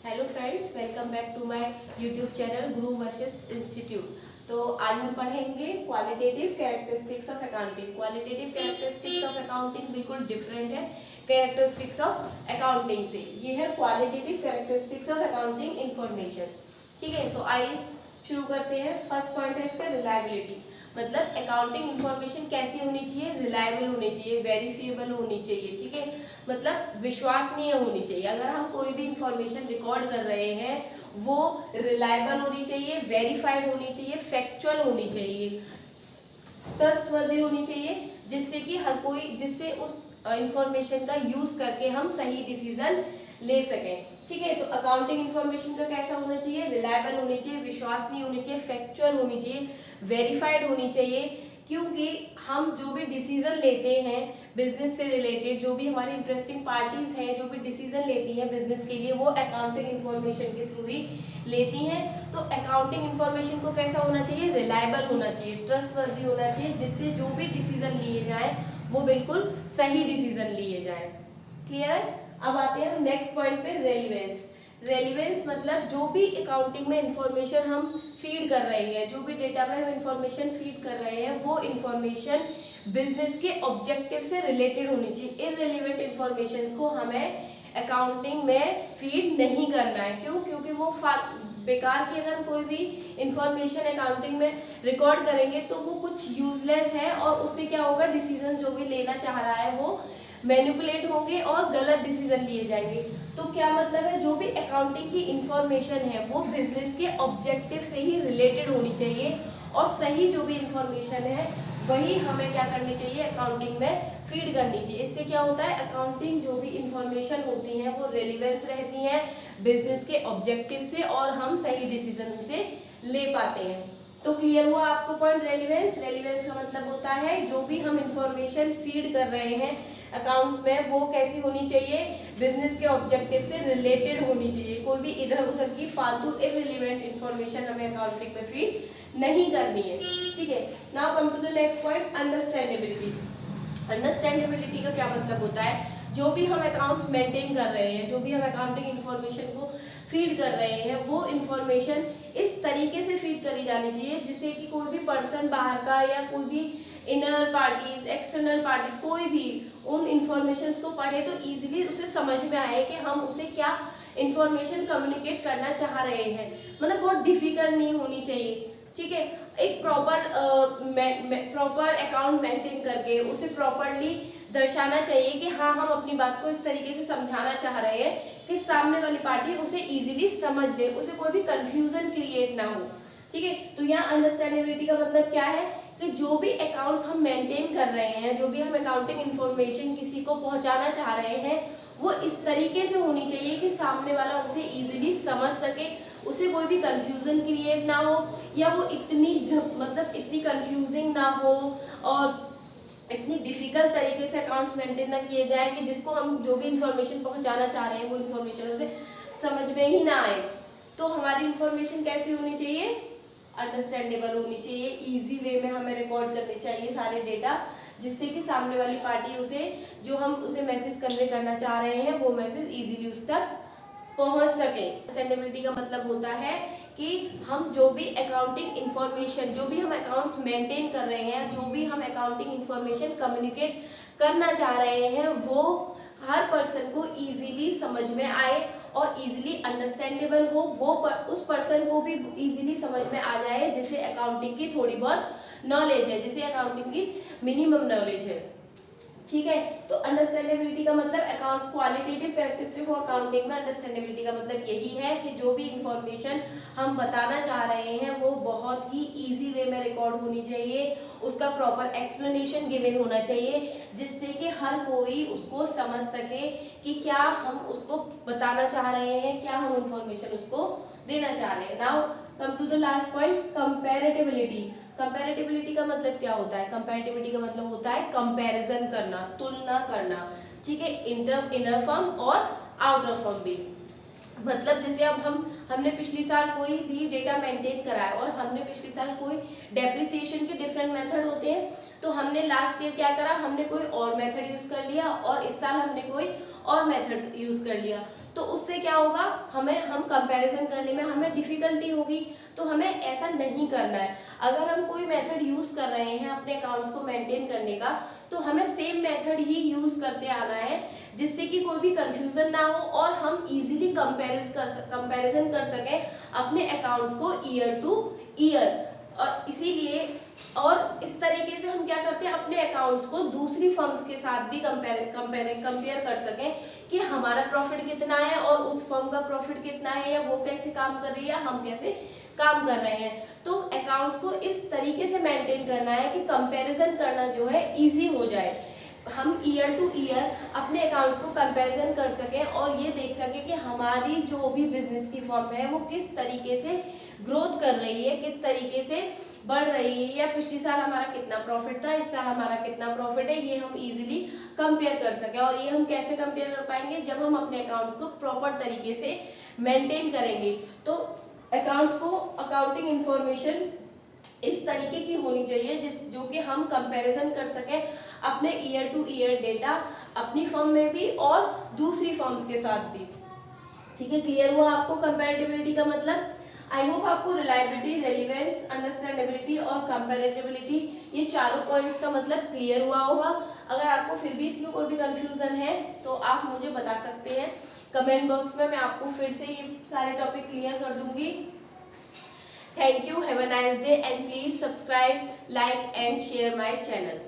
Hello friends, welcome back to my YouTube channel Guru Vashishth institute. तो आज हम पढ़ेंगे qualitative characteristics of accounting. Qualitative characteristics of accounting बिल्कुल different है कैरेक्टरिस्टिक्स ऑफ अकाउंटिंग से। ये है qualitative characteristics of accounting information. ठीक है, तो आइए शुरू करते हैं। फर्स्ट पॉइंट है इसका रिलायबिलिटी, मतलब अकाउंटिंग इंफॉर्मेशन कैसी होनी चाहिए, रिलायबल होनी चाहिए, वेरीफिएबल होनी चाहिए। ठीक है, मतलब विश्वसनीय होनी चाहिए। अगर हम कोई भी इंफॉर्मेशन रिकॉर्ड कर रहे हैं वो रिलायबल होनी चाहिए, वेरीफाइड होनी चाहिए, फैक्चुअल होनी चाहिए, ट्रस्टवर्दी होनी चाहिए, जिससे कि हर कोई जिससे उस इंफॉर्मेशन का यूज करके हम सही डिसीजन ले सकें। ठीक है, तो अकाउंटिंग इंफॉर्मेशन का कैसा होना चाहिए, रिलायबल होनी चाहिए, विश्वसनीय होनी चाहिए, फैक्चुअल होनी चाहिए, वेरीफाइड होनी चाहिए। क्योंकि हम जो भी डिसीजन लेते हैं बिजनेस से रिलेटेड, जो भी हमारी इंटरेस्टिंग पार्टीज हैं जो भी डिसीजन लेती हैं बिजनेस के लिए, वो अकाउंटिंग इंफॉर्मेशन के थ्रू ही लेती हैं। तो अकाउंटिंग इंफॉर्मेशन को कैसा होना चाहिए, रिलायबल होना चाहिए, ट्रस्टवर्दी होना चाहिए, जिससे जो भी डिसीजन लिए जाए वो बिल्कुल सही डिसीजन लिए जाए। क्लियर है? अब आते हैं हम नेक्स्ट पॉइंट पे, रेलिवेंस। रेलिवेंस मतलब जो भी अकाउंटिंग में इंफॉर्मेशन हम फीड कर रहे हैं, जो भी डेटा में हम इंफॉर्मेशन फीड कर रहे हैं, वो इंफॉर्मेशन बिजनेस के ऑब्जेक्टिव से रिलेटेड होनी चाहिए। इररिलेवेंट इंफॉर्मेशन को हमें अकाउंटिंग में फीड नहीं करना है। क्यों? क्योंकि वो बेकार की अगर कोई भी इंफॉर्मेशन अकाउंटिंग में रिकॉर्ड करेंगे तो वो कुछ यूजलेस है, और उससे क्या होगा, डिसीजन जो भी लेना चाह रहा है वो मैनिपुलेट होंगे और गलत डिसीजन लिए जाएंगे। तो क्या मतलब है, जो भी अकाउंटिंग की इंफॉर्मेशन है वो बिजनेस के ऑब्जेक्टिव से ही रिलेटेड होनी चाहिए, और सही जो भी इंफॉर्मेशन है वही हमें क्या करनी चाहिए, अकाउंटिंग में फीड करनी चाहिए। इससे क्या होता है, अकाउंटिंग जो भी इंफॉर्मेशन होती है वो रेलिवेंस रहती है बिजनेस के ऑब्जेक्टिव से, और हम सही डिसीजन उसे ले पाते हैं। तो क्लियर हुआ आपको पॉइंट रेलिवेंस। रेलिवेंस का मतलब होता है जो भी हम इंफॉर्मेशन फीड कर रहे हैं अकाउंट्स में वो कैसी होनी चाहिए, बिजनेस के ऑब्जेक्टिव से रिलेटेड होनी चाहिए। कोई भी इधर उधर की फालतू इररिलेवेंट इंफॉर्मेशन हमें अकाउंटिंग में फीड नहीं करनी है। ठीक है, now come to the next point, understandability. Understandability का क्या मतलब होता है, जो भी हम अकाउंट्स मेंटेन कर रहे हैं, जो भी हम अकाउंटिंग इंफॉर्मेशन को फीड कर रहे हैं, वो इंफॉर्मेशन इस तरीके से फीड करी जानी चाहिए जिससे कि कोई भी पर्सन बाहर का या कोई भी इनर पार्टीज, एक्सटर्नल पार्टीज, कोई भी उन इंफॉर्मेशन को पढ़े तो इजीली उसे समझ में आए कि हम उसे क्या इंफॉर्मेशन कम्युनिकेट करना चाह रहे हैं। मतलब बहुत डिफिकल्ट नहीं होनी चाहिए। ठीक है, एक प्रॉपर अकाउंट मेंटेन करके उसे प्रॉपरली दर्शाना चाहिए कि हाँ, हम अपनी बात को इस तरीके से समझाना चाह रहे हैं कि सामने वाली पार्टी उसे इजीली समझ ले, उसे कोई भी कंफ्यूजन क्रिएट ना हो। ठीक है, तो यहाँ अंडरस्टैंडेबिलिटी का मतलब क्या है कि जो भी अकाउंट्स हम मेंटेन कर रहे हैं, जो भी हम अकाउंटिंग इंफॉर्मेशन किसी को पहुंचाना चाह रहे हैं, वो इस तरीके से होनी चाहिए कि सामने वाला उसे इजीली समझ सके, उसे कोई भी कंफ्यूजन क्रिएट ना हो, या वो इतनी मतलब इतनी कंफ्यूजिंग ना हो और इतनी डिफिकल्ट तरीके से अकाउंट्स मेंटेन ना किए जाए कि जिसको हम जो भी इंफॉर्मेशन पहुंचाना चाह रहे हैं वो इंफॉर्मेशन उसे समझ में ही ना आए। तो हमारी इंफॉर्मेशन कैसी होनी चाहिए, अंडरस्टैंडेबल होनी चाहिए, इजी वे में हमें रिकॉर्ड करनी चाहिए सारे डेटा, जिससे कि सामने वाली पार्टी उसे जो हम उसे मैसेज कन्वे करना चाह रहे हैं वो मैसेज इजीली उस तक पहुंच सके। अंडरस्टैंडेबिलिटी का मतलब होता है कि हम जो भी अकाउंटिंग इंफॉर्मेशन, जो भी हम अकाउंट्स मेंटेन कर रहे हैं, जो भी हम अकाउंटिंग इंफॉर्मेशन कम्युनिकेट करना चाह रहे हैं, वो हर पर्सन को इजीली समझ में आए और इजीली अंडरस्टैंडेबल हो, वो उस पर्सन को भी इजीली समझ में आ जाए जिसे अकाउंटिंग की थोड़ी बहुत नॉलेज है, जिसे अकाउंटिंग की मिनिमम नॉलेज है। ठीक है, तो अंडरस्टैंडेबिलिटी का मतलब account qualitative characteristic of accounting में अंडरस्टैंडेबिलिटी का मतलब यही है कि जो भी इंफॉर्मेशन हम बताना चाह रहे हैं वो बहुत ही इजी वे में रिकॉर्ड होनी चाहिए, उसका प्रॉपर एक्सप्लेनेशन गिवन होना चाहिए, जिससे कि हर कोई उसको समझ सके कि क्या हम उसको बताना चाह रहे हैं, क्या हम इंफॉर्मेशन उसको देना चाह रहे हैं। Now come to the last point, comparability. Comparability का मतलब क्या होता है, कंपैरेटिबिलिटी का मतलब होता है कंपैरिजन करना, तुलना करना। ठीक है, इनर फर्म और आउटर फर्म भी। मतलब जैसे अब हमने पिछली साल कोई भी डेटा मेंटेन करा है और हमने पिछले साल कोई डेप्रिसिएशन के डिफरेंट मेथड होते हैं, तो हमने लास्ट ईयर क्या करा, हमने कोई और मेथड यूज कर लिया और इस साल हमने कोई और मेथड यूज कर लिया, तो उससे क्या होगा, हम कंपैरिजन करने में हमें डिफिकल्टी होगी। तो हमें ऐसा नहीं करना है। अगर हम कोई मेथड यूज कर रहे हैं अपने अकाउंट्स को मेंटेन करने का, तो हमें सेम मेथड ही यूज करते आना है, जिससे कि कोई भी कंफ्यूजन ना हो और हम इजीली कंपैरिजन कर सकें अपने अकाउंट्स को ईयर टू ईयर। और इसीलिए और इस तरीके से हम क्या करते हैं, अपने अकाउंट्स को दूसरी फर्म्स के साथ भी कंपेयर कर सकें कि हमारा प्रॉफिट कितना है और उस फर्म का प्रॉफिट कितना है, या वो कैसे काम कर रही है, हम कैसे काम कर रहे हैं। तो अकाउंट्स को इस तरीके से मेंटेन करना है कि कंपैरिजन करना जो है इजी हो जाए, हम ईयर टू ईयर अपने अकाउंट्स को कंपैरिजन कर सकें और ये देख सकें कि हमारी जो भी बिजनेस की फर्म है वो किस तरीके से ग्रोथ कर रही है, किस तरीके से बढ़ रही है, या पिछले साल हमारा कितना प्रॉफिट था, इस साल हमारा कितना प्रॉफिट है, ये हम इजीली कंपेयर कर सकें। और ये हम कैसे कंपेयर कर पाएंगे, जब हम अपने अकाउंट्स को प्रॉपर तरीके से मेंटेन करेंगे। तो अकाउंट्स को अकाउंटिंग इंफॉर्मेशन इस तरीके की होनी चाहिए जो कि हम कंपैरिजन कर सकें अपने ईयर टू ईयर डेटा, अपनी फर्म में भी और दूसरी फर्म्स के साथ भी। ठीक है, क्लियर हुआ आपको कंपैरेटिबिलिटी का मतलब? आई होप आपको रिलायबिलिटी, रेलिवेंस, अंडरस्टैंडेबिलिटी और कंपैरेटिबिलिटी, ये चारों पॉइंट्स का मतलब क्लियर हुआ होगा। अगर आपको फिर भी इसमें कोई भी कंफ्यूजन है तो आप मुझे बता सकते हैं कमेंट बॉक्स में, मैं आपको फिर से ये सारे टॉपिक क्लियर कर दूंगी। Thank you, have a nice day, and please subscribe, like and share my channel.